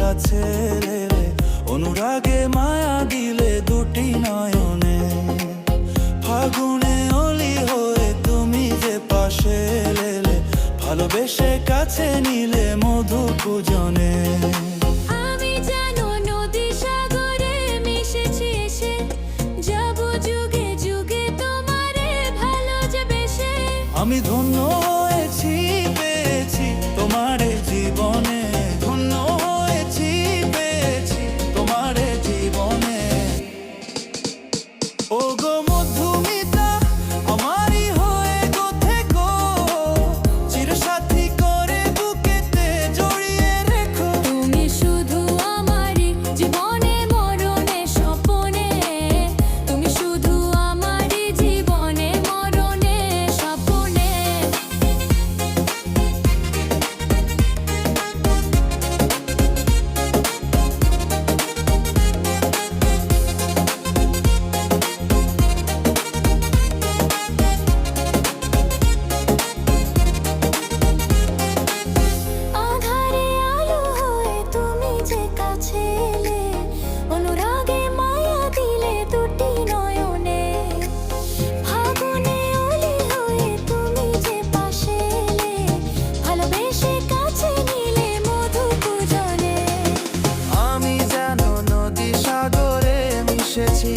কাছে এলে, অনুরাগে মায়া দিলে দুটি নয়নে। ফাগুনে অলি হয়ে তুমি যে পাশে এলে, ভালোবেসে কাছে নিলে মধু পূজনে। আমি জানো নদী সাগরে মিশেছি এসে, যাব যুগে যুগে তোমারে ভালো যে বেশে। আমি ধন্য হয়েছি পেয়েছি তোমারে জীবনে, ধন্য হয়েছি পেয়েছি তোমারে জীবনে। ও গো মধুমিতা, আমারই হয়ে গো থেকো, চিরসাথী করে বুকেতে জড়িয়ে রেখো। তুমি শুধু আমারই জীবনে মরণে স্বপনে, তুমি শুধু আমারই জীবনে মরণে স্বপনে। আঁধারে আলো হয়ে তুমি যে কাছে এলে, অনুরাগে মায়া দিলে দুটি নয়নে। ফাগুনে অলি হয়ে তুমি যে পাশে এলে, ভালোবেসে কাছে নিলে মধু পূজনে। আমি যেন নদী সাগরে মিশেছি